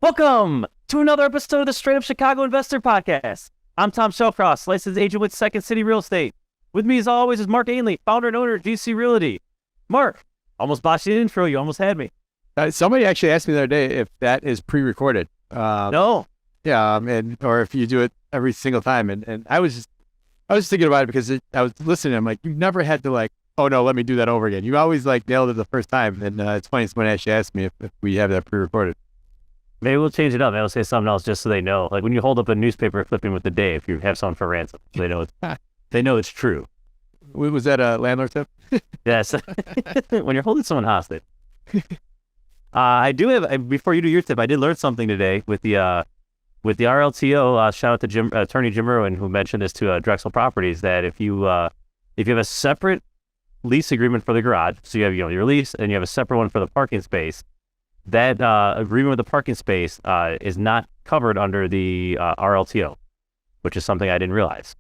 Welcome to another episode of the Straight Up Chicago Investor Podcast. I'm Tom Shellcross, licensed agent with Second City Real Estate. With me, as always, is Mark Ainley, founder and owner of GC Realty. Mark, almost botched the intro. You almost had me. Somebody actually asked me the other day if that is pre-recorded. No. Yeah, or if you do it every single time. And I was thinking about it because I was listening. I'm like, you've never had to oh no, let me do that over again. You always nailed it the first time. And it's funny, someone actually asked me if we have that pre-recorded. Maybe we'll change it up. Maybe we'll say something else just so they know. Like when you hold up a newspaper clipping with the day, if you have someone for ransom, they know it's true. Was that a landlord tip? Yes. When you're holding someone hostage. I do have, before you do your tip, I did learn something today with the RLTO. Shout out to attorney Jim Irwin, who mentioned this to Drexel Properties, that if you have a separate lease agreement for the garage, so you have your lease and you have a separate one for the parking space, that agreement with the parking space is not covered under the RLTO, which is something I didn't realize.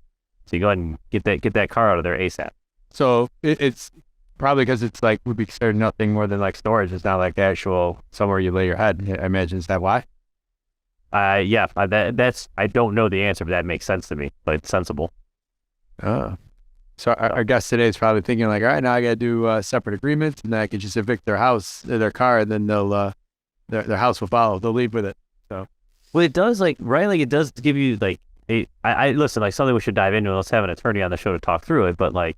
So you go ahead and get that car out of there ASAP. So it's probably because it's would be considered nothing more than storage. It's not like the actual somewhere you lay your head. I imagine, is that why? Yeah, that's I don't know the answer, but that makes sense to me. But it's sensible. Oh. So our guest today is probably thinking all right, now I got to do separate agreements, and then I could just evict their their car, and then they'll their house will follow. They'll leave with it. So, well, it does right, it does give you I listen, something we should dive into. Let's have an attorney on the show to talk through it. But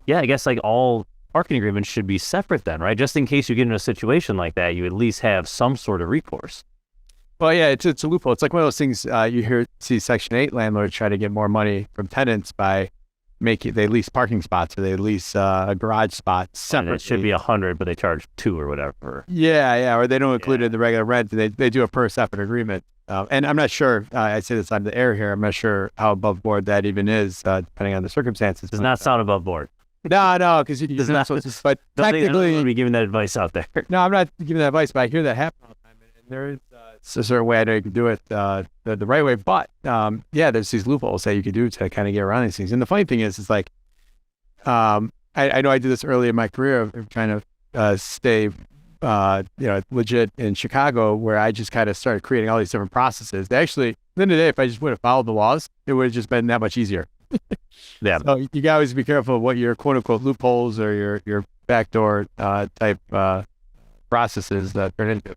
yeah, I guess all parking agreements should be separate then, right? Just in case you get in a situation like that, you at least have some sort of recourse. Well, yeah, it's a loophole. It's one of those things you see Section 8 landlords try to get more money from tenants by they lease parking spots, or they lease a garage spot separately. It should be 100, but they charge 2 or whatever. Yeah, or they don't include it in the regular rent. They do a per separate agreement. And I'm not sure, I say this on the air here, I'm not sure how above board that even is, depending on the circumstances. Does not sound above board. No, because you does not. But technically, I'm be giving that advice out there. No, I'm not giving that advice, but I hear that happen all the time, and there is it's a certain way I know you can do it the right way. But yeah, there's these loopholes that you can do to kind of get around these things. And the funny thing is I know I did this early in my career of trying to stay legit in Chicago, where I just kind of started creating all these different processes. Actually, at the end of the day, if I just would have followed the laws, it would have just been that much easier. Yeah. So you gotta always be careful of what your quote unquote loopholes or your backdoor type processes turn into.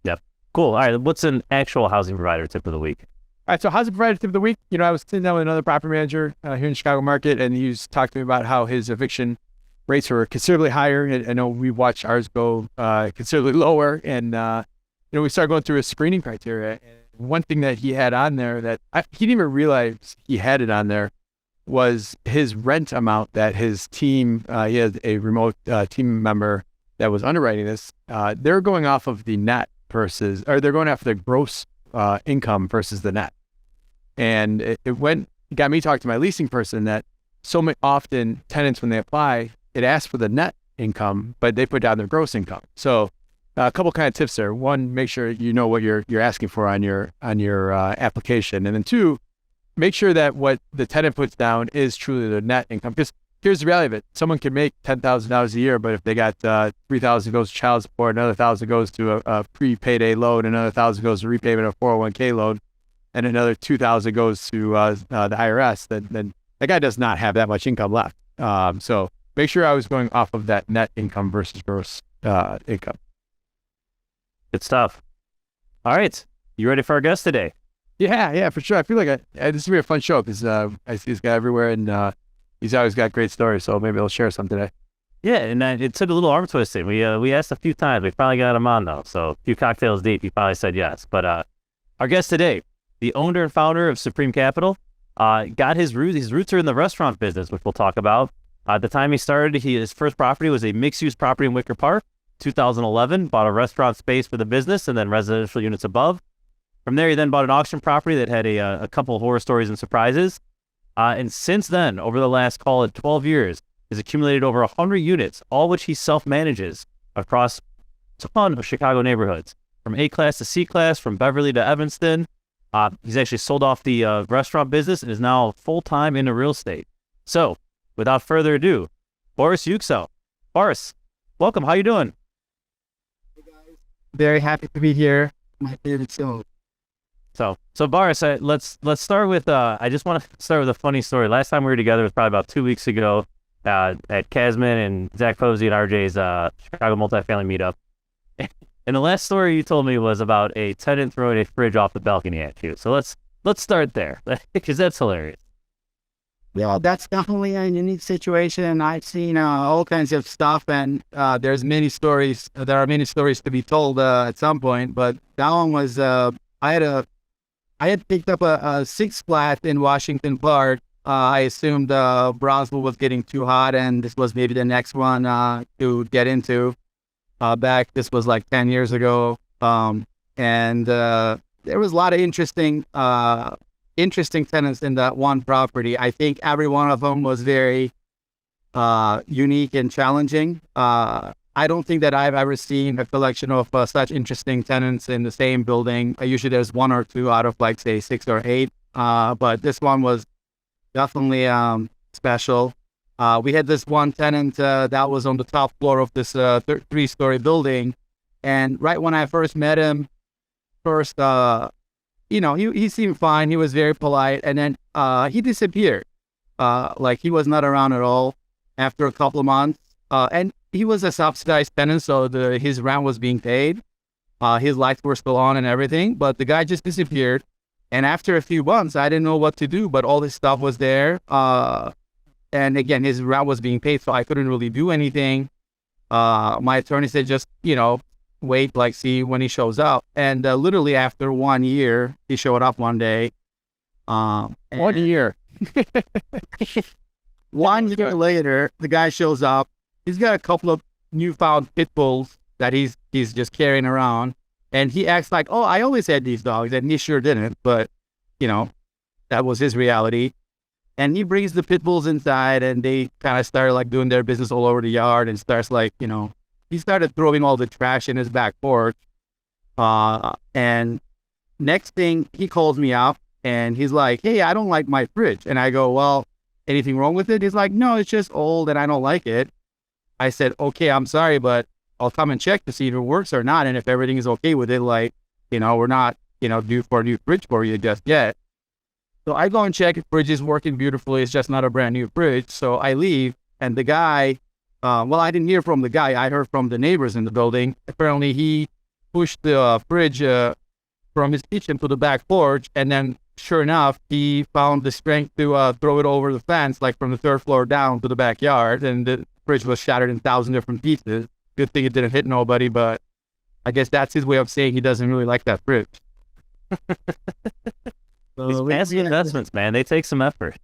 Yep. Cool. All right. What's an actual housing provider tip of the week? All right. So housing provider tip of the week. I was sitting down with another property manager here in the Chicago market, and he was talking to me about how his eviction rates were considerably higher. I know we watched ours go considerably lower, and we started going through his screening criteria. And one thing that he had on there that he didn't even realize he had it on there was his rent amount that his team, he had a remote team member that was underwriting this. They're going off of the net they're going after the gross income versus the net. And it got me talking to my leasing person that often tenants, when they apply, it asks for the net income, but they put down their gross income. So a couple kind of tips there. One, make sure you know what you're asking for on your application. And then 2, make sure that what the tenant puts down is truly the net income. Because here's the reality of it. Someone can make $10,000 a year, but if they got $3,000 goes to child support, another $1,000 goes to a pre-payday loan, another $1,000 goes to repayment of 401k loan, and another $2,000 goes to the IRS, then that guy does not have that much income left. So make sure I was going off of that net income versus gross income. Good stuff. All right. You ready for our guest today? Yeah, for sure. I feel like this is going to be a fun show because I see this guy everywhere, and he's always got great stories, so maybe he'll share some today. Yeah, and it took a little arm twisting. We asked a few times. We finally got him on, though. So a few cocktails deep, he finally said yes. But our guest today, the owner and founder of Supreme Capital, got his roots. His roots are in the restaurant business, which we'll talk about. At the time he started, his first property was a mixed-use property in Wicker Park. 2011, bought a restaurant space for the business and then residential units above. From there, he then bought an auction property that had a couple of horror stories and surprises. And since then, over the last, call it 12 years, has accumulated over 100 units, all which he self-manages across a ton of Chicago neighborhoods, from A-class to C-class, from Beverly to Evanston. He's actually sold off the restaurant business and is now full-time into real estate. So, without further ado, Boris Yüksel. Boris, welcome. How you doing? Hey guys. Very happy to be here. my favorite show. So Boris, let's start with. I just want to start with a funny story. Last time we were together was probably about 2 weeks ago at Casman and Zach Posey and RJ's Chicago multifamily meetup. And the last story you told me was about a tenant throwing a fridge off the balcony at you. So let's start there because that's hilarious. Yeah, that's definitely a unique situation. I've seen all kinds of stuff, and there's many stories. There are many stories to be told at some point, but that one was I had picked up a six flat in Washington Park. I assumed Brownsville was getting too hot, and this was maybe the next one to get into. This was like 10 years ago, and there was a lot of interesting tenants in that one property. I think every one of them was very unique and challenging. I don't think that I've ever seen a collection of such interesting tenants in the same building. Usually there's one or two out of like, say, 6 or 8. But this one was definitely special. We had this one tenant that was on the top floor of this 3-story building. And right when I first met him, he seemed fine. He was very polite. And then he disappeared. Like he was not around at all after a couple of months. And he was a subsidized tenant, so his rent was being paid. His lights were still on and everything, but the guy just disappeared. And after a few months, I didn't know what to do, but all his stuff was there. And again, his rent was being paid, so I couldn't really do anything. My attorney said, just, wait, like, see when he shows up. And literally after 1 year, he showed up one day. 1 year. 1 year later, the guy shows up. He's got a couple of newfound pit bulls that he's just carrying around. And he acts like, oh, I always had these dogs. And he sure didn't. But, that was his reality. And he brings the pit bulls inside, and they kind of started like doing their business all over the yard, and starts like, he started throwing all the trash in his back porch. And next thing, he calls me up and he's like, hey, I don't like my fridge. And I go, well, anything wrong with it? He's like, no, it's just old and I don't like it. I said, okay, I'm sorry, but I'll come and check to see if it works or not. And if everything is okay with it, like, we're not, due for a new fridge for you just yet. So I go and check if fridge is working beautifully. It's just not a brand new fridge. So I leave, and the guy, I didn't hear from the guy. I heard from the neighbors in the building. Apparently he pushed the fridge from his kitchen to the back porch. And then sure enough, he found the strength to throw it over the fence, like from the 3rd floor down to the backyard. And the fridge was shattered in 1,000 different pieces. Good thing it didn't hit nobody, but I guess that's his way of saying he doesn't really like that fridge. These fancy investments, man, they take some effort.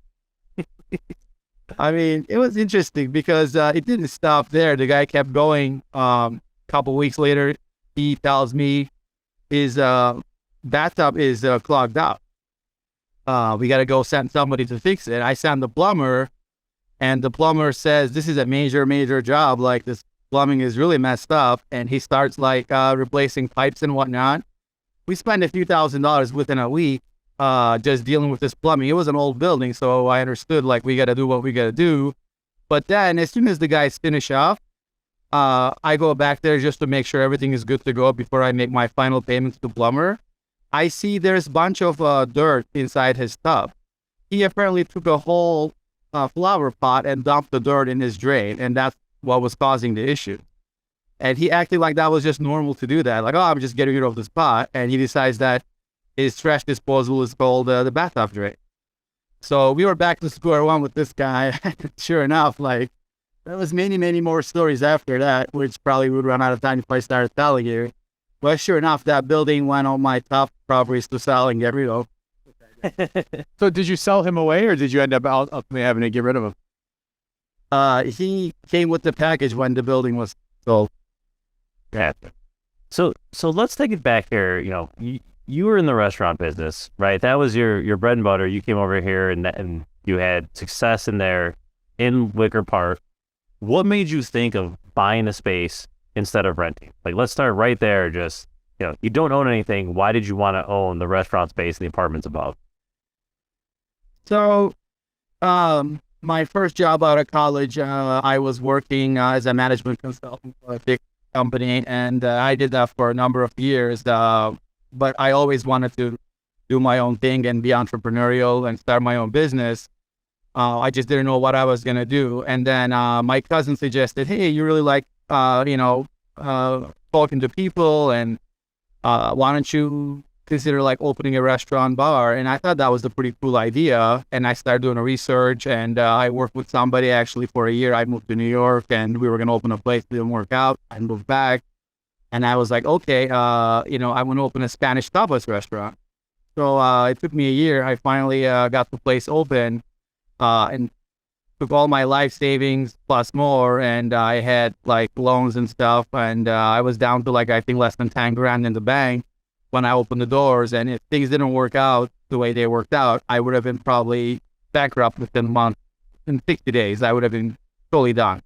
I mean, it was interesting because it didn't stop there. The guy kept going. Couple weeks later, he tells me his bathtub is clogged up. We got to go send somebody to fix it. I send the plumber, and the plumber says, this is a major job. Like, this plumbing is really messed up. And he starts like replacing pipes and whatnot. We spent a few $1,000s within a week just dealing with this plumbing. It was an old building, so I understood like we got to do what we got to do. But then as soon as the guys finish off, I go back there just to make sure everything is good to go before I make my final payment to the plumber. I see there's a bunch of dirt inside his tub. He apparently took a whole flower pot and dumped the dirt in his drain, and that's what was causing the issue. And he acted like that was just normal to do that. Like, oh, I'm just getting rid of this pot. And he decides that his trash disposal is called the bathtub drain. So we were back to square one with this guy. Sure enough, like, there was many more stories after that, which probably would run out of time if I started telling you. But sure enough, that building went on my top properties to selling every year. So did you sell him away, or did you end up ultimately having to get rid of him? He came with the package when the building was sold. Yeah. So let's take it back here. You were in the restaurant business, right? That was your bread and butter. You came over here and you had success in there in Wicker Park. What made you think of buying a space instead of renting? Like, let's start right there. Just, you don't own anything. Why did you want to own the restaurant space and the apartments above? So, my first job out of college, I was working as a management consultant for a big company, and I did that for a number of years. but I always wanted to do my own thing and be entrepreneurial and start my own business. I just didn't know what I was gonna do. And then my cousin suggested, "Hey, you really like talking to people, and why don't you consider like opening a restaurant bar?" And I thought that was a pretty cool idea. And I started doing a research, and I worked with somebody actually for a year. I moved to New York, and we were gonna open a place. It didn't work out. I moved back, and I was like, okay, I want to open a Spanish tapas restaurant. So it took me a year. I finally got the place open, and took all my life savings plus more, and I had like loans and stuff, and I was down to like I think less than 10 grand in the bank when I opened the doors. And if things didn't work out the way they worked out, I would have been probably bankrupt within a month. In 60 days, I would have been totally done.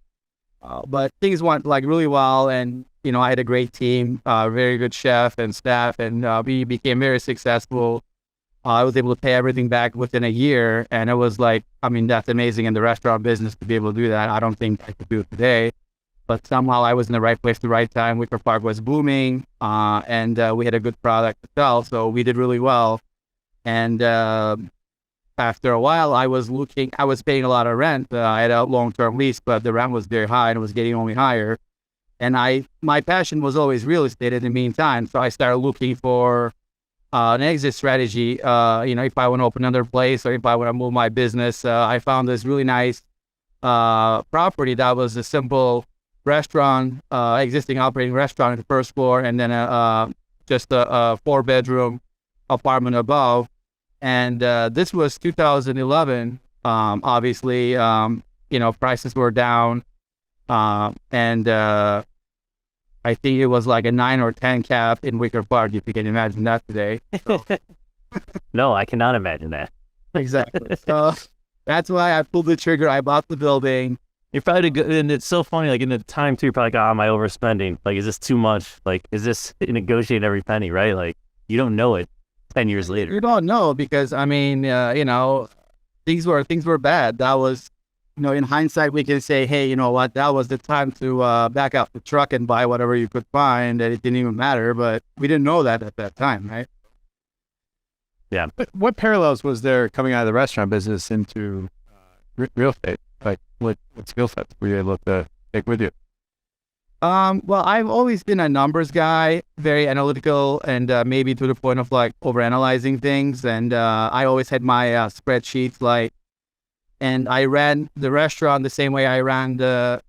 But things went like really well, and I had a great team, very good chef and staff, and we became very successful. I was able to pay everything back within a year, and it was like, I mean, that's amazing in the restaurant business to be able to do that. I don't think I could do it today, but somehow I was in the right place at the right time. Wicker Park was booming, and we had a good product to sell, so we did really well. And after a while, I was paying a lot of rent. I had a long-term lease, but the rent was very high, and it was getting only higher. And my passion was always real estate in the meantime. So I started looking for an exit strategy. If I want to open another place or if I want to move my business, I found this really nice property that was a simple restaurant, existing operating restaurant on the first floor, and then just a 4-bedroom apartment above. And this was 2011. Obviously, prices were down. And I think it was like a 9 or 10 cap in Wicker Park, if you can imagine that today. So. No, I cannot imagine that. Exactly. So that's why I pulled the trigger. I bought the building. You're probably good, and it's so funny. Like in the time too, you're probably like, "Oh, am I overspending? Like, is this too much? Like, is this negotiating every penny?" Right? Like, you don't know it 10 years later. You don't know because I mean, things were bad. That was. In hindsight, we can say, hey, you know what? That was the time to back out the truck and buy whatever you could find, and it didn't even matter. But we didn't know that at that time, right? Yeah. But what parallels was there coming out of the restaurant business into real estate? Like, what skill sets were you able to take with you? Well, I've always been a numbers guy, very analytical, and maybe to the point of like overanalyzing things. And I always had my spreadsheets, and I ran the restaurant the same way I ran the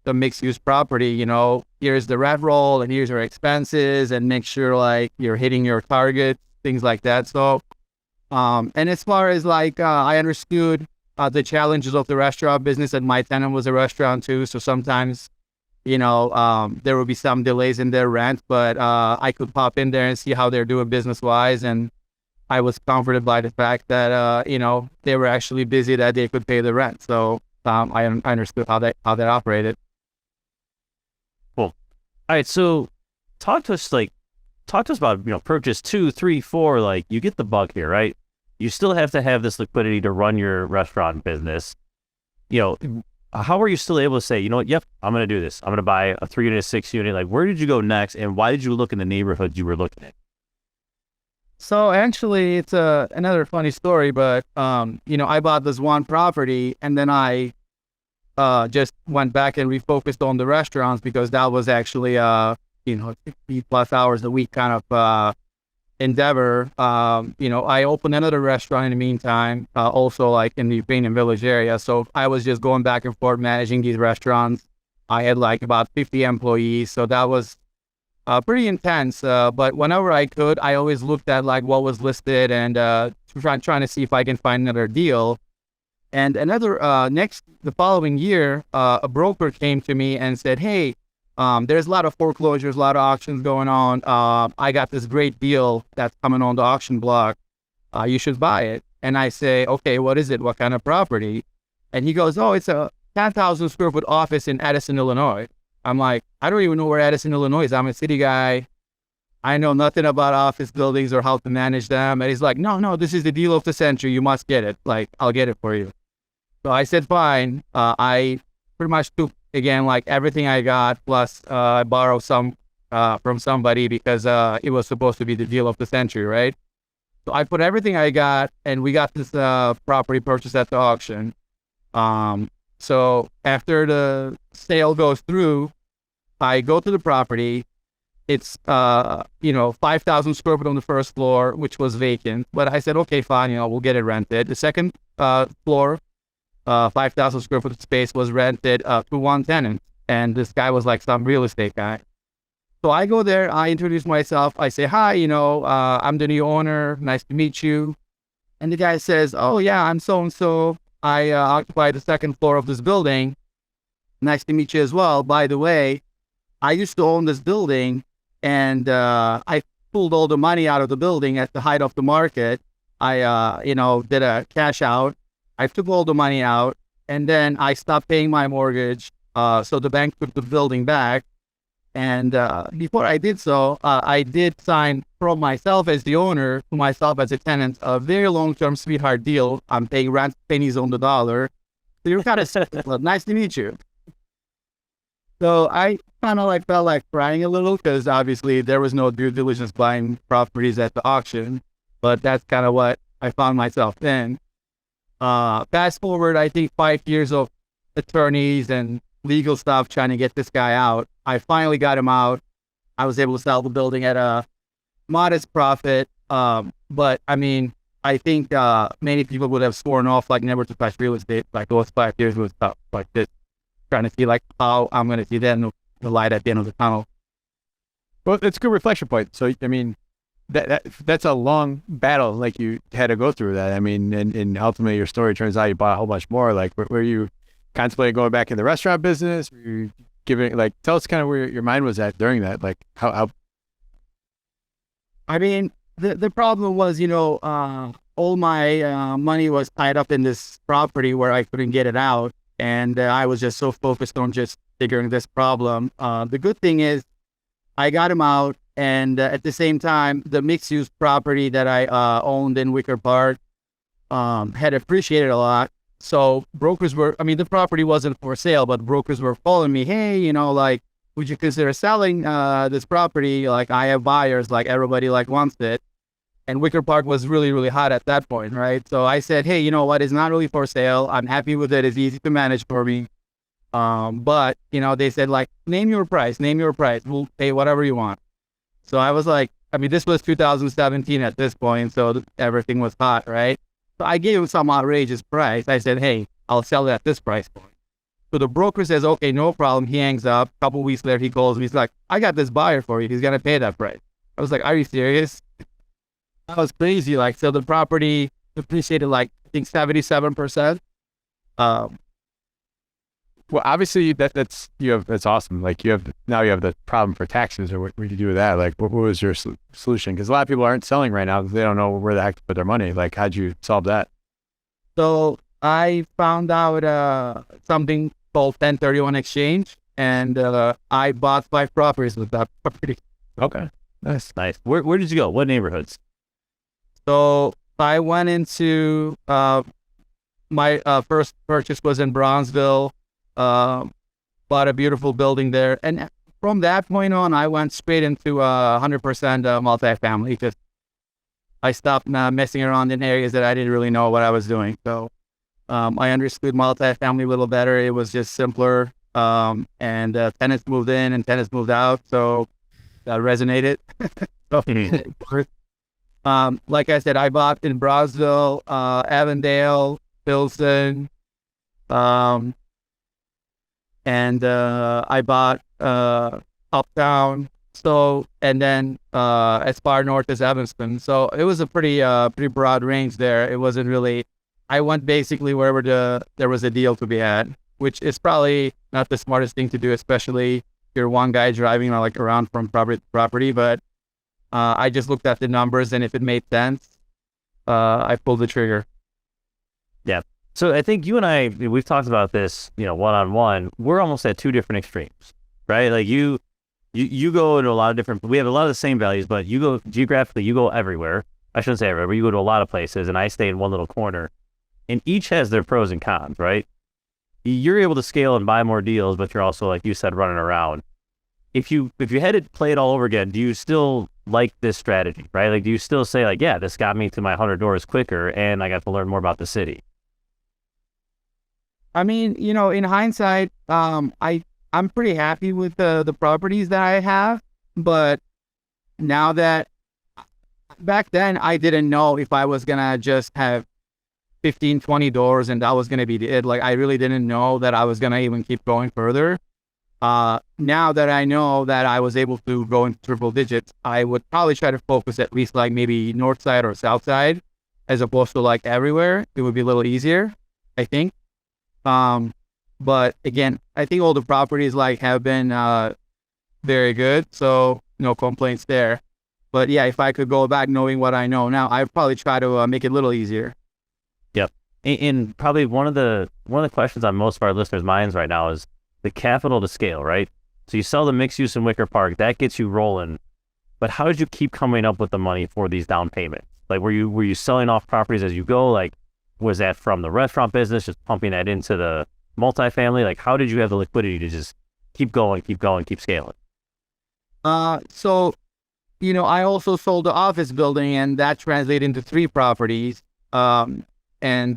mixed-use property. Here's the rent roll, and here's your expenses, and make sure like you're hitting your target, things like that. So, and as far as I understood the challenges of the restaurant business, and my tenant was a restaurant too. So sometimes, there will be some delays in their rent, but I could pop in there and see how they're doing business-wise, and I was comforted by the fact that, they were actually busy, that they could pay the rent. So I understood how that operated. Cool. All right. So talk to us about, purchase 2, 3, 4, like you get the bug here, right? You still have to have this liquidity to run your restaurant business. How are you still able to say, yep, I'm going to do this. I'm going to buy a 3-unit, a 6-unit. Like, where did you go next? And why did you look in the neighborhoods you were looking at? So actually, it's another funny story, but I bought this one property, and then I just went back and refocused on the restaurants, because that was actually 60 plus hours a week kind of endeavor. I opened another restaurant in the meantime, also like in the Ukrainian Village area. So I was just going back and forth managing these restaurants. I had like about 50 employees, so that was pretty intense, but whenever I could, I always looked at like what was listed and trying to see if I can find another deal. And the following year, a broker came to me and said, "Hey, there's a lot of foreclosures, a lot of auctions going on. I got this great deal that's coming on the auction block. You should buy it." And I say, "Okay, what is it? What kind of property?" And he goes, "Oh, it's a 10,000 square foot office in Edison, Illinois." I'm like, I don't even know where Edison, Illinois is. I'm a city guy. I know nothing about office buildings or how to manage them. And he's like, no, this is the deal of the century. You must get it. Like, I'll get it for you. So I said, fine. I pretty much took, again, like everything I got, plus I borrowed some from somebody because it was supposed to be the deal of the century, right? So I put everything I got, and we got this property purchased at the auction. So after the sale goes through, I go to the property. It's 5,000 square foot on the first floor, which was vacant. But I said, okay, fine, we'll get it rented. The second floor, 5,000 square foot space was rented to one tenant, and this guy was like some real estate guy. So I go there, I introduce myself, I say, hi, I'm the new owner, nice to meet you. And the guy says, oh yeah, I'm so-and-so. I occupy the second floor of this building. Nice to meet you as well. By the way, I used to own this building, and I pulled all the money out of the building at the height of the market. I, did a cash out. I took all the money out, and then I stopped paying my mortgage. So the bank took the building back. And before I did so, I did sign from myself as the owner to myself as a tenant a very long-term sweetheart deal. I'm paying rent pennies on the dollar. So you're kind of well, nice to meet you. So I kind of felt like crying a little because obviously there was no due diligence buying properties at the auction, but that's kind of what I found myself in. Fast forward, I think 5 years of attorneys and legal stuff trying to get this guy out. I finally got him out. I was able to sell the building at a modest profit. But I mean, I think many people would have sworn off never to touch real estate. Those 5 years was tough. Just trying to see how I'm going to see the light at the end of the tunnel. Well, it's a good reflection point. So, I mean, that's a long battle. You had to go through that. I mean, and ultimately your story turns out you bought a whole bunch more. Were you contemplating going back in the restaurant business? Were you giving, tell us kind of where your mind was at during that. How? I mean, the problem was, all my money was tied up in this property where I couldn't get it out. And I was just so focused on just figuring this problem. The good thing is I got him out. And at the same time, the mixed-use property that I owned in Wicker Park had appreciated a lot. So brokers the property wasn't for sale, but brokers were calling me, hey, would you consider selling this property? I have buyers, everybody wants it. And Wicker Park was really, really hot at that point, right? So I said, hey, you know what? It's not really for sale. I'm happy with it. It's easy to manage for me. But, they said, name your price. We'll pay whatever you want. So I was this was 2017 at this point, so everything was hot, right? So I gave him some outrageous price. I said, hey, I'll sell it at this price point. So the broker says, okay, no problem. He hangs up. A couple weeks later, he calls me. He's like, I got this buyer for you. He's going to pay that price. I was like, are you serious? That was crazy. So the property appreciated, I think 77%. Well, obviously that's awesome. You have the problem for taxes, or what do you do with that? What was your solution? Because a lot of people aren't selling right now because they don't know where the heck to put their money. How'd you solve that? So I found out something called 1031 exchange, and I bought 5 properties with that property. Okay, nice. Where did you go? What neighborhoods? So I went into my first purchase was in Bronzeville. Bought a beautiful building there, and from that point on, I went straight into 100% multifamily. Just I stopped messing around in areas that I didn't really know what I was doing. So I understood multifamily a little better. It was just simpler, and tenants moved in and tenants moved out, so that resonated. Like I said, I bought in Brownsville, Avondale, Pilsen. And I bought Uptown, and then as far north as Evanston. So it was a pretty broad range there. It wasn't really. I went basically wherever there was a deal to be had, which is probably not the smartest thing to do, especially if you're one guy driving around from property to property. But I just looked at the numbers, and if it made sense, I pulled the trigger. Yeah. So I think you and I, we've talked about this, one-on-one. We're almost at two different extremes, right? You go into a lot of different, we have a lot of the same values, but you go geographically, you go everywhere. I shouldn't say everywhere, but you go to a lot of places, and I stay in one little corner. And each has their pros and cons, right? You're able to scale and buy more deals, but you're also, like you said, running around. if you had to play it all over again, do you still like this strategy, right? Like, do you still say like, yeah, this got me to my 100 doors quicker, and I got to learn more about the city? I mean, in hindsight, I'm pretty happy with the properties that I have, but now that back then I didn't know if I was gonna just have 15, 20 doors and that was gonna be it. Like I really didn't know that I was gonna even keep going further. Now that I know that I was able to go in triple digits, I would probably try to focus at least like maybe north side or south side, as opposed to like everywhere. It would be a little easier, I think. But again, I think all the properties like have been very good, so no complaints there. But yeah, if I could go back knowing what I know now, I'd probably try to make it a little easier. Yep. And probably one of the questions on most of our listeners' minds right now is the capital to scale, right? So you sell the mixed use in Wicker Park, that gets you rolling. But how did you keep coming up with the money for these down payments? Like, were you selling off properties as you go? Like, was that from the restaurant business, just pumping that into the multifamily? Like, how did you have the liquidity to just keep going, keep scaling? So, I also sold the office building, and that translated into 3 properties. And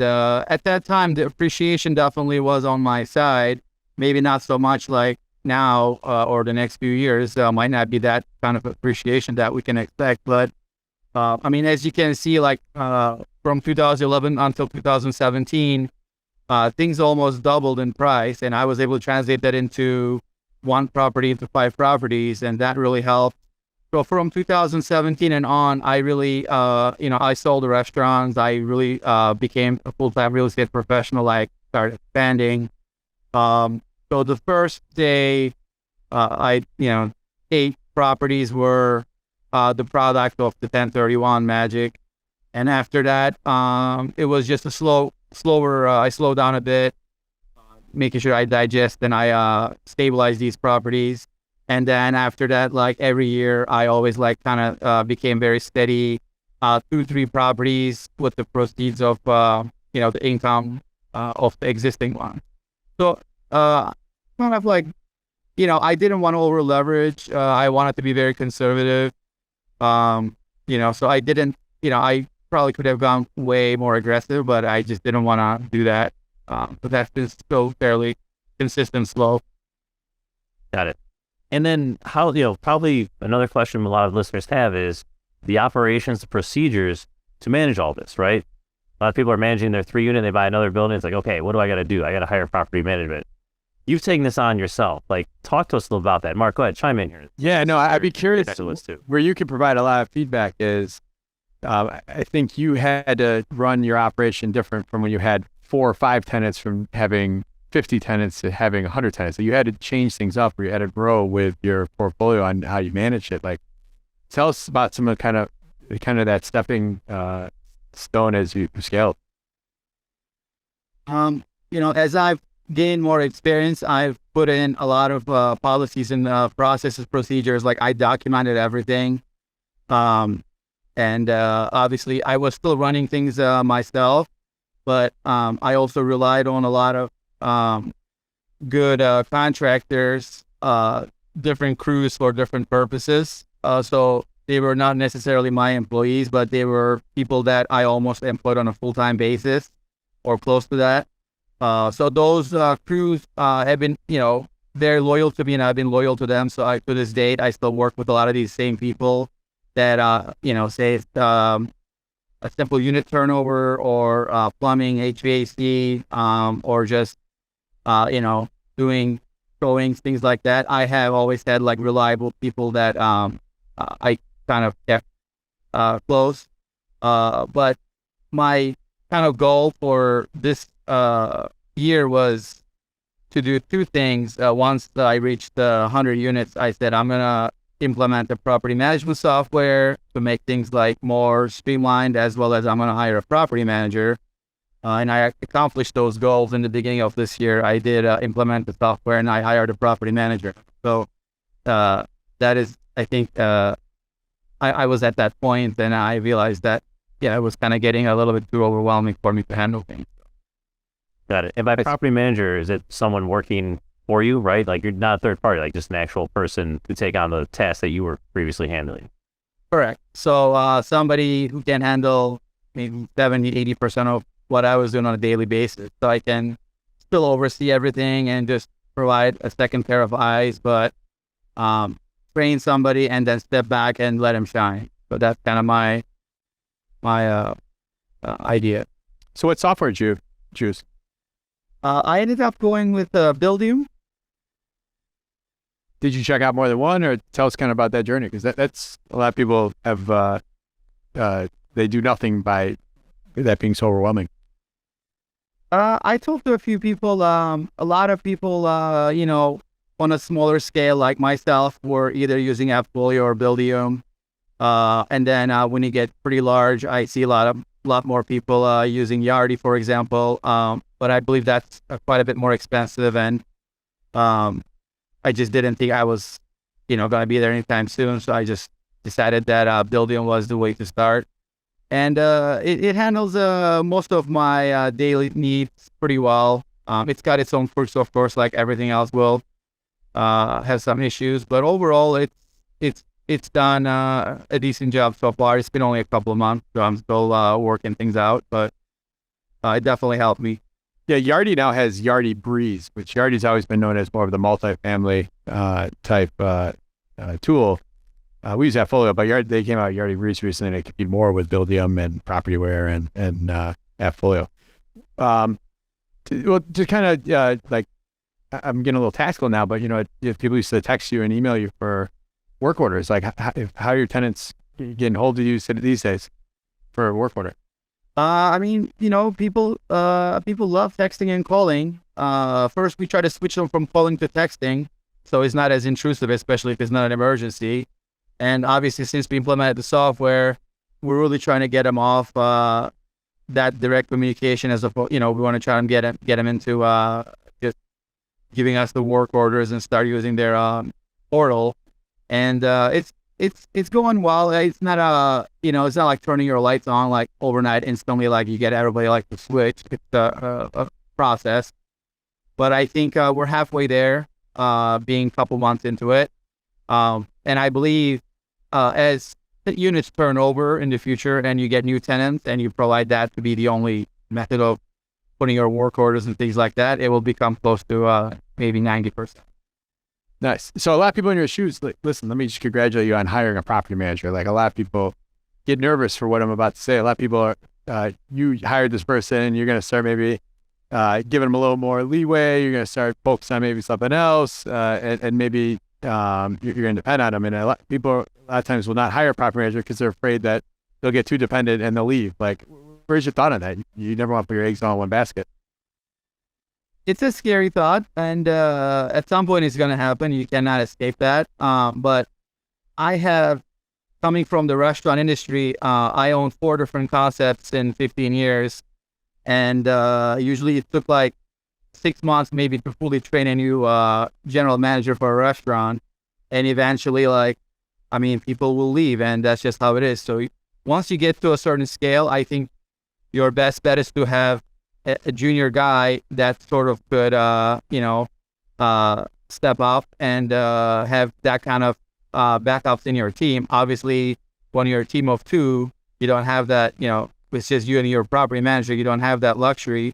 at that time, the appreciation definitely was on my side. Maybe not so much like now or the next few years. Might not be that kind of appreciation that we can expect. But I mean, as you can see, like from 2011 until 2017, things almost doubled in price, and I was able to translate that into 1 property into 5 properties, and that really helped. So from 2017 and on, I really, I sold the restaurants. I really became a full-time real estate professional. I started expanding. So the first day, 8 properties were the product of the 1031 magic. And after that, it was just a slower, I slowed down a bit, making sure I digest and I stabilize these properties. And then after that, like every year, I always like kind of became very steady, 2, 3 properties with the proceeds of, the income of the existing one. So kind of like, I didn't want to over leverage. I wanted to be very conservative. So I didn't, I probably could have gone way more aggressive, but I just didn't want to do that. But that's been still fairly consistent slow. Got it. And then how, probably another question a lot of listeners have is the operations, the procedures to manage all this, right? A lot of people are managing their 3 unit, they buy another building. It's like, okay, what do I got to do? I got to hire property management. You've taken this on yourself. Like, talk to us a little about that. Mark, go ahead, chime in here. Yeah, no, I'd be curious Too. where you could provide a lot of feedback is, I think you had to run your operation different from when you had 4 or 5 tenants from having 50 tenants to having 100 tenants. So you had to change things up, or you had to grow with your portfolio on how you manage it. Like, tell us about some of kind of that stepping stone as you scaled. As I've gained more experience, I've put in a lot of policies and processes, procedures. Like I documented everything. And obviously I was still running things myself, but I also relied on a lot of good contractors, different crews for different purposes. So they were not necessarily my employees, but they were people that I almost employed on a full-time basis or close to that. So those crews have been, they're loyal to me and I've been loyal to them. So to this date, I still work with a lot of these same people that, say it's a simple unit turnover or plumbing, HVAC, or just, doing drawings, things like that. I have always had like reliable people that I kind of kept close. But my kind of goal for this year was to do 2 things. Once I reached the 100 units, I said I'm gonna implement the property management software to make things like more streamlined, as well as I'm gonna hire a property manager. And I accomplished those goals in the beginning of this year. I did implement the software and I hired a property manager. So that is, I think, I was at that point and I realized that, it was kind of getting a little bit too overwhelming for me to handle things. Got it. And by property manager, is it someone working for you, right? Like you're not a third party, like just an actual person to take on the task that you were previously handling. Correct. So somebody who can handle maybe 70, 80% of what I was doing on a daily basis. So I can still oversee everything and just provide a second pair of eyes, but train somebody and then step back and let him shine. So that's kind of my idea. So what software did you choose? I ended up going with Buildium. Did you check out more than one, or tell us kind of about that journey? Because that's a lot of people have, they do nothing by that being so overwhelming. I talked to a few people, a lot of people, on a smaller scale like myself were either using AppFolio or Buildium. And then when you get pretty large, I see a lot more people using Yardi, for example. But I believe that's quite a bit more expensive, and I just didn't think I was, going to be there anytime soon. So I just decided that Buildium was the way to start. And it handles most of my daily needs pretty well. It's got its own quirks, of course, like everything else will have some issues. But overall, it's done a decent job so far. It's been only a couple of months, so I'm still working things out. But it definitely helped me. Yeah, Yardi now has Yardi Breeze, which Yardi's always been known as more of the multifamily type tool. We use AppFolio, but they came out with Yardi Breeze recently, and they compete more with Buildium and PropertyWare and AppFolio. To kind of like, I'm getting a little tactical now, but if people used to text you and email you for work orders, like how are your tenants getting hold of you these days for a work order? People love texting and calling. First, we try to switch them from calling to texting, so it's not as intrusive, especially if it's not an emergency. And obviously, since we implemented the software, we're really trying to get them off that direct communication. We want to try and get them into just giving us the work orders and start using their portal. And it's going well. It's not it's not like turning your lights on like overnight instantly, like you get everybody like to switch. It's a process, but I think we're halfway there, being a couple months into it. And I believe as the units turn over in the future and you get new tenants and you provide that to be the only method of putting your work orders and things like that, it will become close to maybe 90%. Nice. So a lot of people in your shoes, listen, let me just congratulate you on hiring a property manager. Like a lot of people get nervous for what I'm about to say. A lot of people are, you hired this person, you're going to start maybe giving them a little more leeway. You're going to start focusing on maybe something else, and maybe you're going to depend on them. And a lot of times will not hire a property manager because they're afraid that they'll get too dependent and they'll leave. Like, where's your thought on that? You never want to put your eggs all in one basket. It's a scary thought, and at some point it's going to happen. You cannot escape that. But I have, coming from the restaurant industry, I own 4 different concepts in 15 years. And usually it took like 6 months maybe to fully train a new general manager for a restaurant. And eventually, people will leave, and that's just how it is. So once you get to a certain scale, I think your best bet is to have a junior guy that sort of could, step up and have that kind of backups in your team. Obviously, when you're a team of 2, you don't have that, it's just you and your property manager, you don't have that luxury.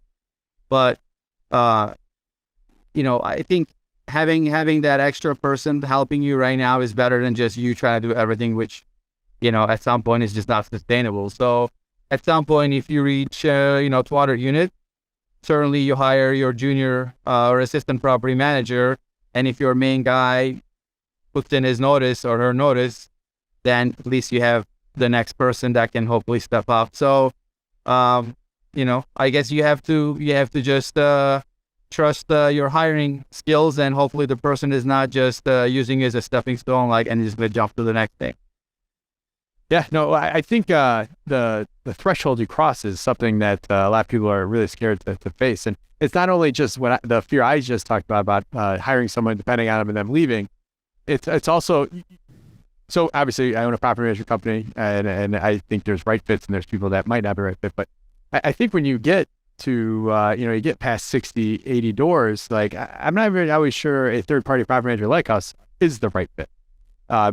But, I think having that extra person helping you right now is better than just you trying to do everything, which, at some point is just not sustainable. So at some point, if you reach, 200 units, certainly you hire your junior or assistant property manager. And if your main guy puts in his notice or her notice, then at least you have the next person that can hopefully step up. So, I guess you have to just trust your hiring skills, and hopefully the person is not just using it as a stepping stone, and just gonna jump to the next thing. Yeah, no, I think the threshold you cross is something that a lot of people are really scared to face. And it's not only just the fear I just talked about hiring someone, depending on them and them leaving. It's also, so obviously I own a property management company, and I think there's right fits and there's people that might not be right fit. But I think when you get to, you get past 60, 80 doors, like I'm not really always sure a third-party property manager like us is the right fit.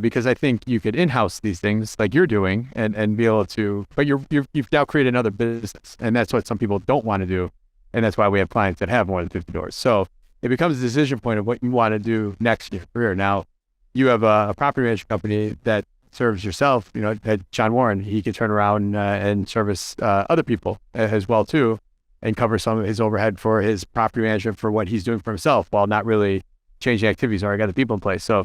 Because I think you could in-house these things like you're doing and be able to, but you've now created another business, and that's what some people don't want to do. And that's why we have clients that have more than 50 doors. So it becomes a decision point of what you want to do next in your career. Now, you have a property management company that serves yourself, at John Warren. He can turn around and service other people as well too, and cover some of his overhead for his property management for what he's doing for himself while not really changing activities. Or I got the people in place. So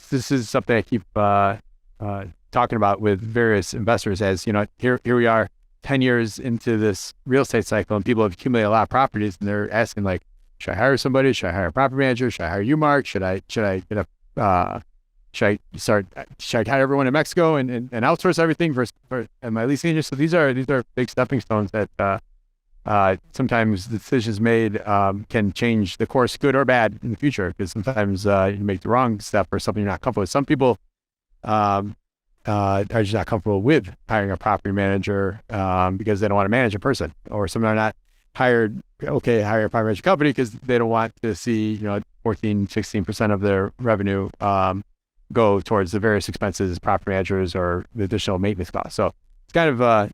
this is something I keep talking about with various investors as, here we are 10 years into this real estate cycle, and people have accumulated a lot of properties, and they're asking like, should I hire somebody? Should I hire a property manager? Should I hire you, Mark? Should I hire everyone in Mexico and outsource everything for my leasing agent? So these are big stepping stones that sometimes the decisions made can change the course, good or bad, in the future. Because sometimes you make the wrong step or something you're not comfortable with. Some people are just not comfortable with hiring a property manager because they don't want to manage a person, or some are not hire a property management company because they don't want to see 14, 16% of their revenue go towards the various expenses, property managers, or the additional maintenance costs. So it's kind of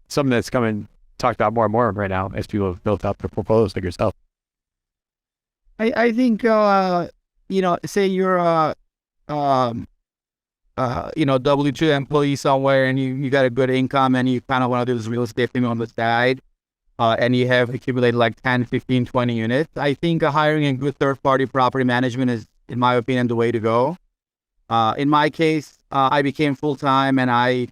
something that's talked about more and more right now as people have built up their portfolios like yourself. I think say you're a W-2 employee somewhere, and you got a good income, and you kind of want to do this real estate thing on the side, and you have accumulated like 10, 15, 20 units. I think hiring a good third-party property management is, in my opinion, the way to go. In my case, I became full-time, and I,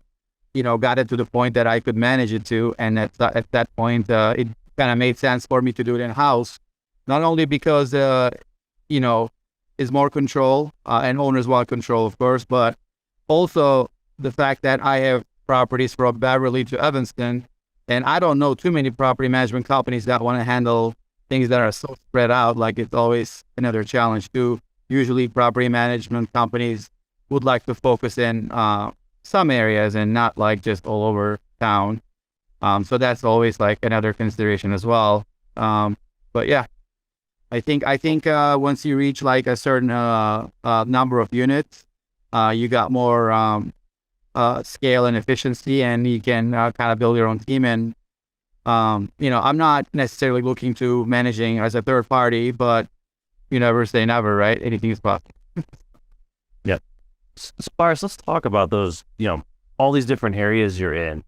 got it to the point that I could manage it too. And at that point, it kind of made sense for me to do it in-house, not only because, it's more control, and owners want control, of course, but also the fact that I have properties from Beverly to Evanston, and I don't know too many property management companies that want to handle things that are so spread out. Like, it's always another challenge too. Usually property management companies would like to focus in some areas and not like just all over town. So that's always like another consideration as well. But yeah, I think once you reach like a certain number of units, you got more scale and efficiency, and you can kind of build your own team. And I'm not necessarily looking to managing as a third party, but you never say never, right? Anything is possible. Yeah. Spars, let's talk about those, all these different areas you're in.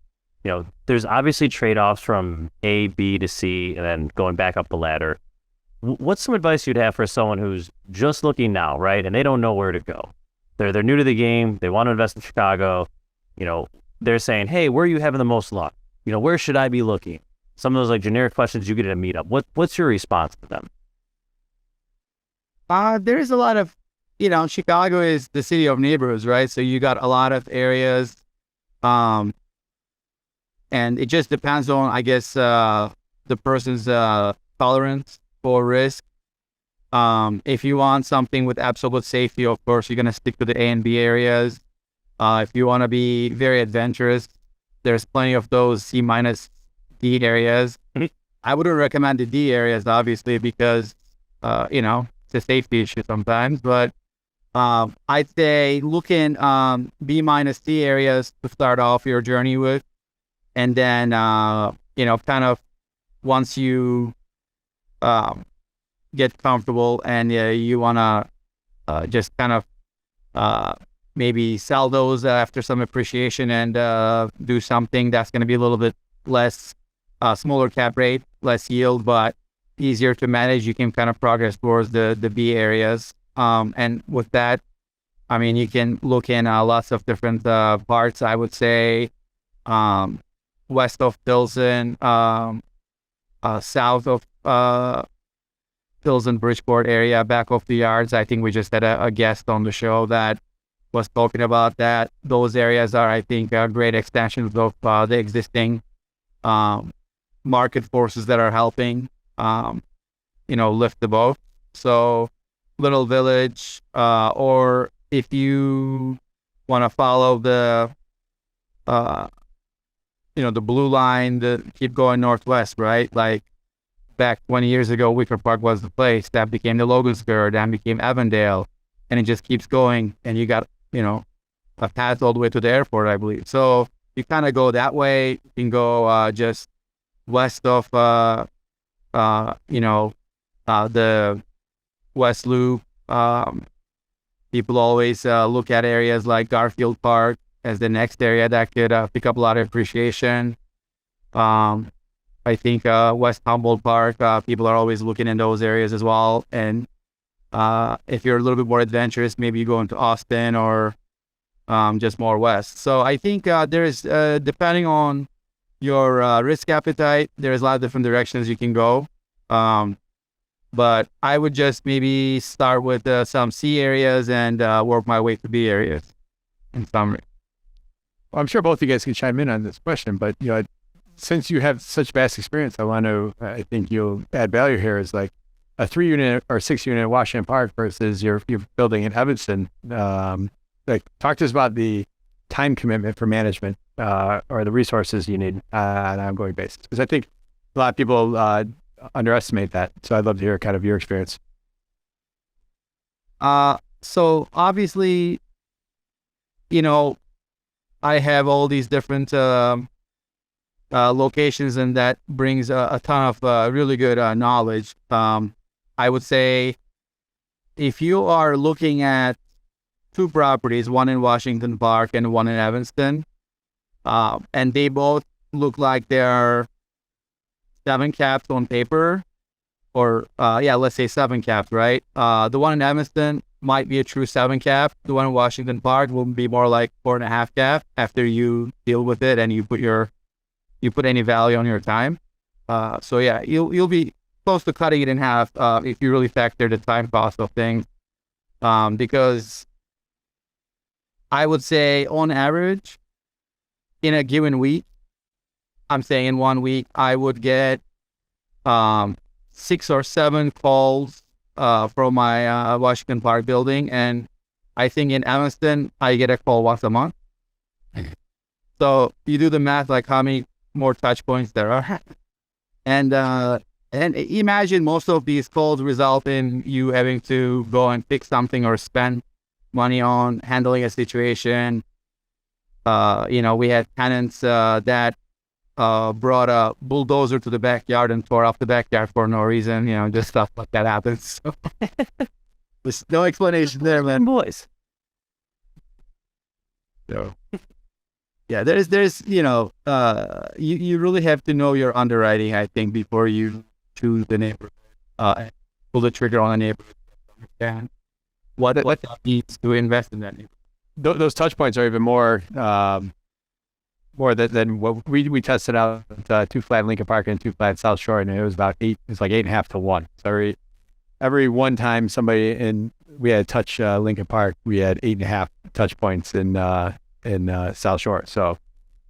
There's obviously trade-offs from A, B to C, and then going back up the ladder. What's some advice you'd have for someone who's just looking now, right? And they don't know where to go. They're new to the game. They want to invest in Chicago. They're saying, hey, where are you having the most luck? Where should I be looking? Some of those like generic questions you get at a meetup. What's your response to them? There is a lot of, Chicago is the city of neighborhoods, right? So you got a lot of areas, and it just depends on, I guess, the person's tolerance for risk. If you want something with absolute safety, of course, you're going to stick to the A and B areas. If you want to be very adventurous, there's plenty of those C minus D areas. Mm-hmm. I wouldn't recommend the D areas, obviously, because, it's a safety issue sometimes. But I'd say look in B minus D areas to start off your journey with. And then, kind of once you get comfortable and you want to just kind of maybe sell those after some appreciation and do something that's going to be a little bit less, smaller cap rate, less yield, but easier to manage, you can kind of progress towards the B areas. And with that, I mean, you can look in lots of different parts, I would say, west of Pilsen, south of Pilsen, Bridgeport area, back of the yards. I think we just had a guest on the show that was talking about that. Those areas are, I think, great extensions of the existing market forces that are helping, lift the boat. So Little Village, or if you want to follow the the blue line that keep going northwest, right? Like back 20 years ago, Wicker Park was the place that became the Logan Square, then became Avondale, and it just keeps going. And you got, a path all the way to the airport, I believe. So you kind of go that way. You can go just west of, the West Loop. People always look at areas like Garfield Park as the next area that could pick up a lot of appreciation. I think West Humboldt Park, people are always looking in those areas as well. And if you're a little bit more adventurous, maybe you go into Austin or just more west. So I think there's, depending on your risk appetite, there's a lot of different directions you can go. But I would just maybe start with some C areas and work my way to B areas in summary. Well, I'm sure both of you guys can chime in on this question, but since you have such vast experience, I think you'll add value here is like a 3-unit or 6-unit in Washington Park versus your building in Evanston. Like, talk to us about the time commitment for management or the resources you need on an ongoing basis, because I think a lot of people underestimate that. So I'd love to hear kind of your experience. So obviously, I have all these different locations, and that brings a ton of really good knowledge. I would say if you are looking at 2 properties, one in Washington Park and one in Evanston, and they both look like they're 7 caps on paper, or let's say 7 caps, right? The one in Evanston might be a true 7 cap. The one in Washington Park will be more like 4.5 cap after you deal with it and you put any value on your time. So yeah, you'll be close to cutting it in half if you really factor the time cost of things. Because I would say on average, in a given week, I'm saying in 1 week, I would get 6 or 7 calls from my Washington Park building, and I think in Evanston I get a call once a month. So you do the math, like how many more touch points there are, and imagine most of these calls result in you having to go and fix something or spend money on handling a situation. We had tenants that brought a bulldozer to the backyard and tore up the backyard for no reason. Just stuff like that happens. So there's no explanation there, man. Boys. So yeah, there's you really have to know your underwriting, I think, before you choose the neighborhood, pull the trigger on a neighborhood. Understand what needs to invest in that neighborhood. Those touch points are even more than what we tested out at 2 flat Lincoln Park and 2 flat South Shore, and it was about 8. It's like 8.5 to 1. So every one time we had touch Lincoln Park, we had 8.5 touch points in South Shore. So,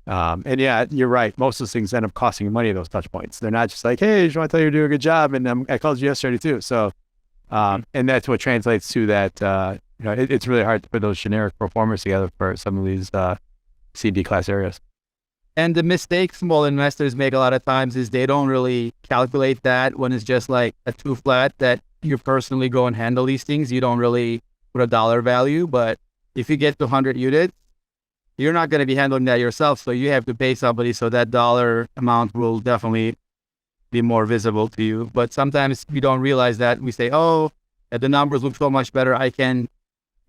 and yeah, you're right. Most of those things end up costing you money. Those touch points. They're not just like, hey, I just want to tell you you're doing a good job, and I called you yesterday too. So, and that's what translates to that. It's really hard to put those generic performers together for some of these C and D class areas. And the mistake small investors make a lot of times is they don't really calculate that when it's just like a 2 flat that you personally go and handle these things. You don't really put a dollar value, but if you get to 100 units, you're not going to be handling that yourself. So you have to pay somebody, so that dollar amount will definitely be more visible to you. But sometimes we don't realize that. We say, oh, the numbers look so much better, I can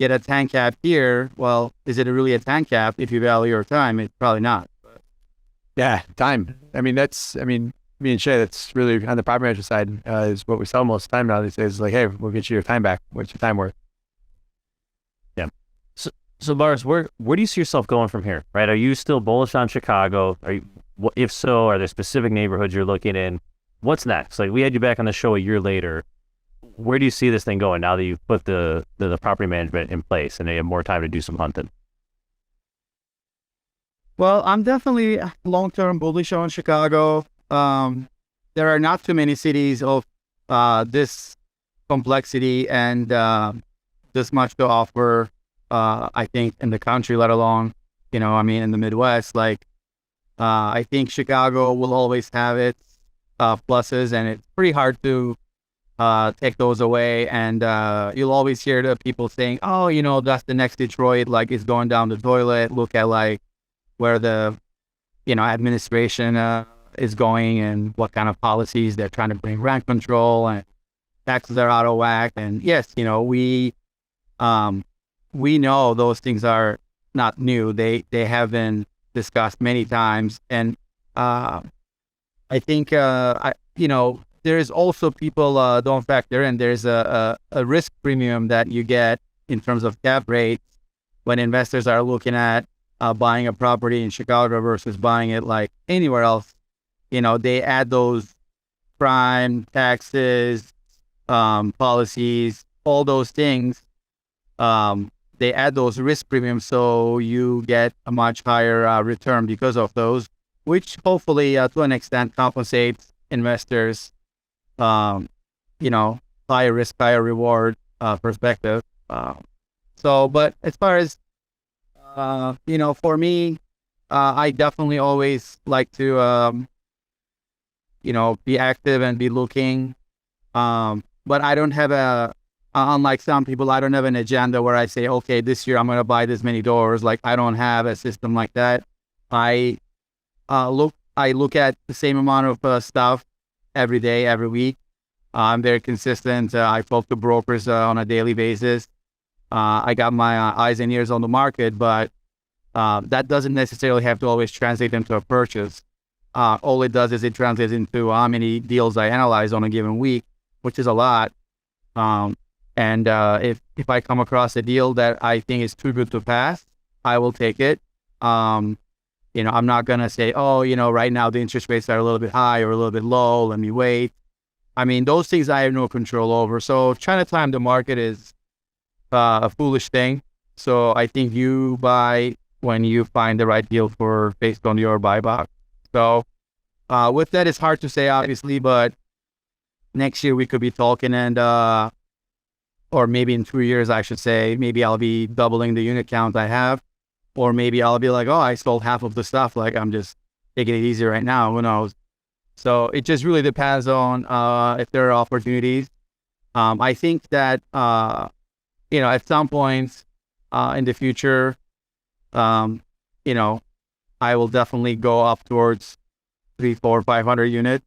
get a 10 cap here. Well, is it really a 10 cap if you value your time? It's probably not. Yeah, time. Me and Shay, that's really on the property manager side is what we sell most of the time now these days. Is like, hey, we'll get you your time back. What's your time worth? Yeah. So Boris, where do you see yourself going from here? Right? Are you still bullish on Chicago? If so, are there specific neighborhoods you're looking in? What's next? Like, we had you back on the show a year later. Where do you see this thing going now that you've put the property management in place and they have more time to do some hunting? Well, I'm definitely long-term bullish on Chicago. There are not too many cities of this complexity and this much to offer, I think, in the country, let alone, in the Midwest. Like, I think Chicago will always have its pluses, and it's pretty hard to take those away. And you'll always hear the people saying, "Oh, that's the next Detroit. Like, it's going down the toilet. Look at like where the administration is going and what kind of policies they're trying to bring, rent control, and taxes are out of whack." And yes, we know those things are not new. They have been discussed many times, and I think there's also people don't factor in. There's a risk premium that you get in terms of cap rates when investors are looking at buying a property in Chicago versus buying it like anywhere else. They add those prime taxes, policies, all those things. They add those risk premiums, so you get a much higher return because of those, which hopefully to an extent compensates investors, higher risk, higher reward perspective. But as far as, for me, I definitely always like to, be active and be looking. But I don't have unlike some people, I don't have an agenda where I say, okay, this year I'm going to buy this many doors. Like, I don't have a system like that. I look at the same amount of stuff every day, every week. I'm very consistent. I talk to brokers on a daily basis. I got my eyes and ears on the market, but that doesn't necessarily have to always translate into a purchase. All it does is it translates into how many deals I analyze on a given week, which is a lot. And if I come across a deal that I think is too good to pass, I will take it. I'm not going to say, oh, right now the interest rates are a little bit high or a little bit low. Let me wait. I mean, those things I have no control over. So trying to time the market is a foolish thing. So I think you buy when you find the right deal based on your buy box. So with that, it's hard to say, obviously, but next year we could be talking and, or maybe in 2 years, I should say, maybe I'll be doubling the unit count I have. Or maybe I'll be like, oh, I sold half of the stuff. Like, I'm just taking it easy right now. Who knows? So it just really depends on if there are opportunities. I think that, at some point in the future, I will definitely go up towards 300, 400, 500 units,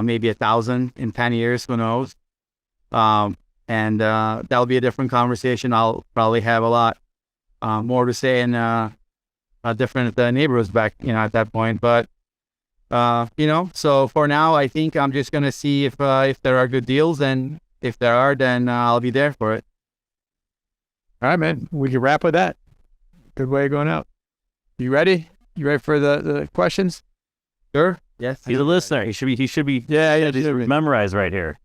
maybe 1,000 in 10 years. Who knows? And that'll be a different conversation. I'll probably have a lot more to say in different neighborhoods back, at that point. But so for now, I think I'm just gonna see if there are good deals, and if there are, then I'll be there for it. All right, man. We can wrap with that. Good way of going out. You ready? You ready for the questions? Sure. Yes. He's a listener. He should be. Yeah. Memorized right here.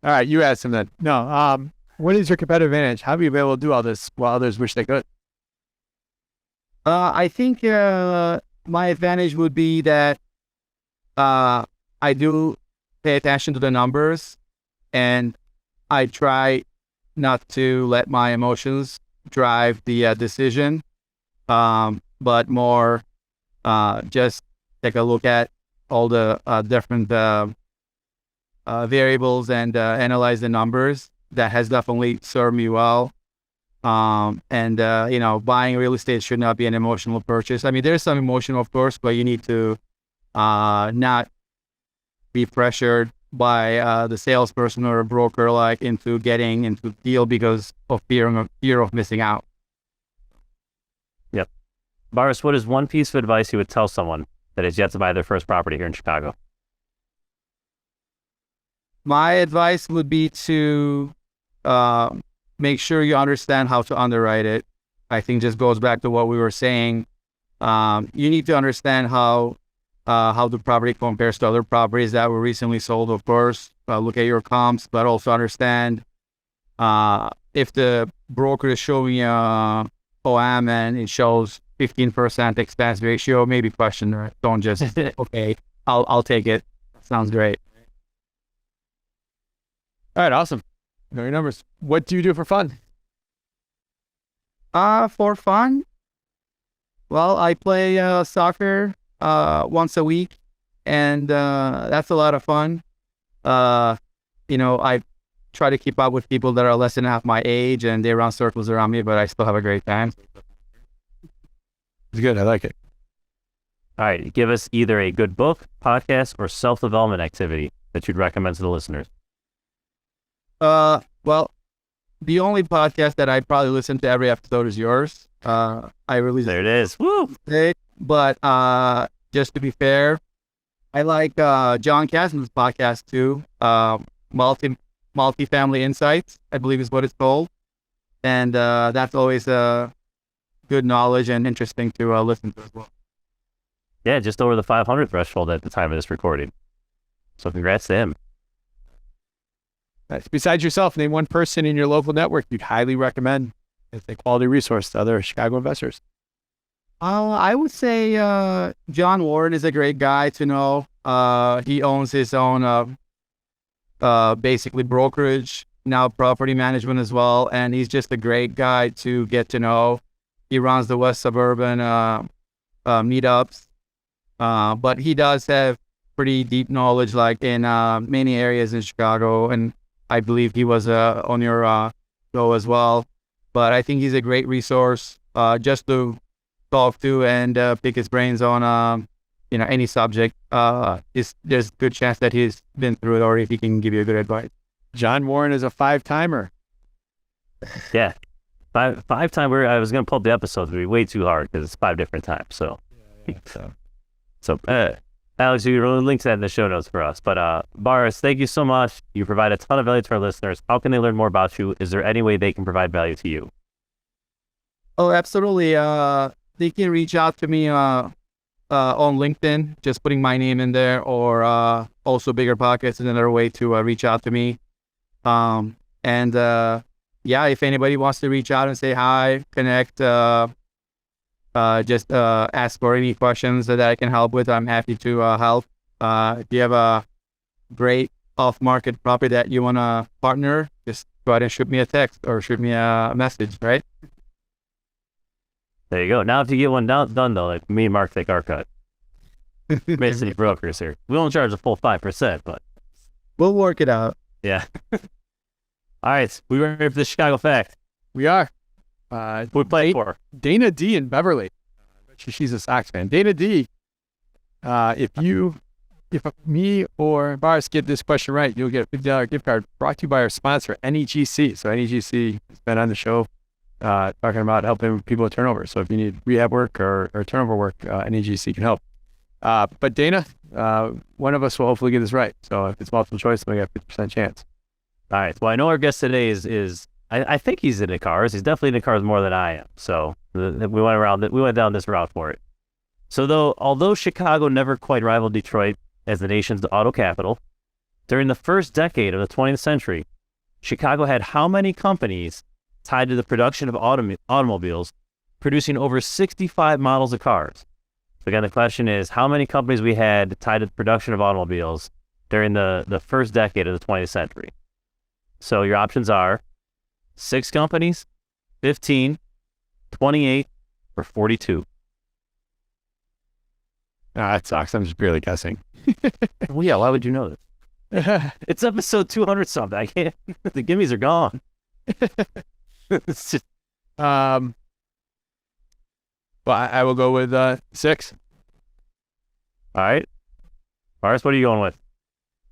All right, you ask him then. No. What is your competitive advantage? How are you able to do all this while others wish they could? I think my advantage would be that I do pay attention to the numbers, and I try not to let my emotions drive the decision, but more just take a look at all the different variables and analyze the numbers. That has definitely served me well. And buying real estate should not be an emotional purchase. I mean, there's some emotion, of course, but you need to not be pressured by the salesperson or a broker into getting into the deal because of fear of missing out. Yep. Boris, what is one piece of advice you would tell someone that is yet to buy their first property here in Chicago? My advice would be to make sure you understand how to underwrite it. I think just goes back to what we were saying. You need to understand how the property compares to other properties that were recently sold, of course. Look at your comps, but also understand if the broker is showing you OM and it shows 15% expense ratio, maybe question it. Don't just, okay, I'll take it. Sounds great. All right, awesome. Know your numbers. What do you do for fun? For fun? Well, I play soccer once a week, and that's a lot of fun. I try to keep up with people that are less than half my age, and they run circles around me, but I still have a great time. It's good. I like it. All right, give us either a good book, podcast, or self-development activity that you'd recommend to the listeners. Well, the only podcast that I probably listen to every episode is yours. I release There it is. Woo! it, but just to be fair, I like John Kasman's podcast too. Multifamily Insights, I believe is what it's called, and that's always good knowledge and interesting to listen to as well. Yeah, just over the 500 threshold at the time of this recording. So congrats to him. Nice. Besides yourself, name one person in your local network you'd highly recommend as a quality resource to other Chicago investors. I would say John Warren is a great guy to know. He owns his own basically brokerage, now property management as well, and he's just a great guy to get to know. He runs the West Suburban meetups, but he does have pretty deep knowledge, like in many areas in Chicago, and I believe he was on your show as well. But I think he's a great resource just to talk to and pick his brains on any subject. There's a good chance that he's been through it, or if he can give you good advice. John Warren is a 5-timer. Yeah. Five-time. I was going to pull up the episodes, but it'd be way too hard because it's 5 different times. So, Alex, you can link to that in the show notes for us. But Boris, thank you so much. You provide a ton of value to our listeners. How can they learn more about you? Is there any way they can provide value to you? Oh, absolutely. They can reach out to me on LinkedIn, just putting my name in there, or also Bigger Pockets is another way to reach out to me. If anybody wants to reach out and say hi, connect, just ask for any questions that I can help with. I'm happy to help. If you have a great off-market property that you want to partner, just go ahead and shoot me a text or shoot me a message, right? There you go. Now, if you get one done, though, like me and Mark take our cut. Basically, brokers here. We won't charge a full 5%, but we'll work it out. Yeah. All right. We were here for the Chicago Fact. We are. We play for Dana D in Beverly. She's a Sox fan. Dana D, if me or Boris get this question right, you'll get a $50 gift card brought to you by our sponsor, NEGC. So NEGC has been on the show talking about helping people with turnover. So if you need rehab work or turnover work, NEGC can help. But Dana, one of us will hopefully get this right. So if it's multiple choice, we got a 50% chance. All right. Well, I know our guest today is I think he's into cars. He's definitely into cars more than I am. So we went down this route for it. So although Chicago never quite rivaled Detroit as the nation's auto capital, during the first decade of the 20th century, Chicago had how many companies tied to the production of automobiles, producing over 65 models of cars? So again, the question is, how many companies we had tied to the production of automobiles during the first decade of the 20th century? So your options are 6 companies, 15, 28, or 42. That sucks. I'm just barely guessing. Well, yeah, why would you know this? It's episode 200 something. I can't. The gimmies are gone. It's just. Well, I will go with 6. All right. Boris, what are you going with?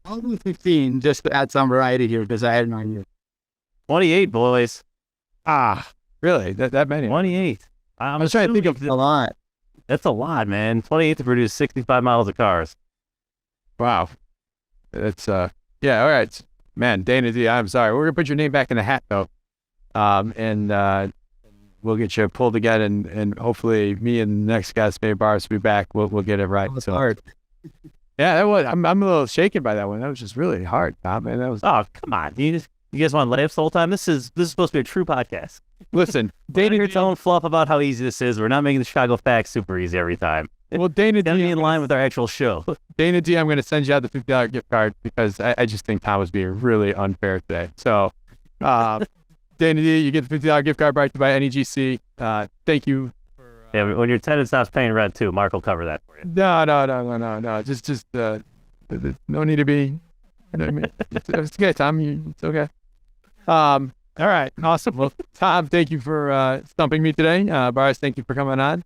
I'll do 15 just to add some variety here because I had no idea. 28, boys. Really? That many? 28. I was trying to think of A lot. That's a lot, man. 28 to produce 65 models of cars. Wow. It's yeah, all right. Man, Dana D, I'm sorry. We're gonna put your name back in the hat though. And we'll get you pulled again and hopefully me and the next guest, maybe Boris, will be back. We'll get it right. It's hard. Yeah, that was I'm a little shaken by that one. That was just really hard, Tom, man. That was Oh, come on. You guys want laughs the whole time? This is supposed to be a true podcast. listen, Dana here telling fluff about how easy this is. We're not making the Chicago facts super easy every time. well Dana Gotta be D, in line with our actual show. Dana D, I'm gonna send you out the $50 gift card because I just think Tom was being really unfair today. So Dana D, you get the $50 gift card brought to you by NEGC. Thank you for Yeah, when your tenant stops paying rent too, Mark will cover that for you. No. Just no need to be. You know what I mean? It's okay, Tom. It's okay. All right, awesome. Well, Tom, thank you for stumping me today. Boris, thank you for coming on.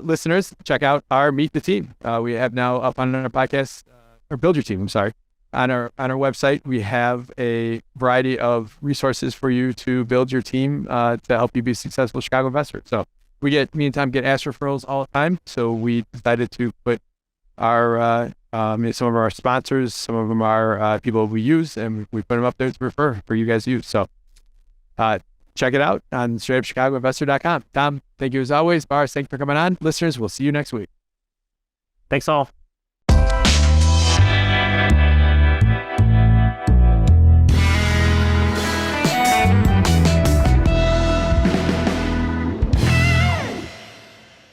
Listeners, check out our Meet the Team. We have now up on our podcast, or Build Your Team. I'm sorry. On our website, we have a variety of resources for you to build your team to help you be a successful Chicago investor. So me and Tom get ask referrals all the time. So we decided to put our some of our sponsors, some of them are people we use, and we put them up there to refer for you guys to use. So check it out on straightupchicagoinvestor.com. Tom, thank you as always. Boris, thank you for coming on. Listeners, we'll see you next week. Thanks all.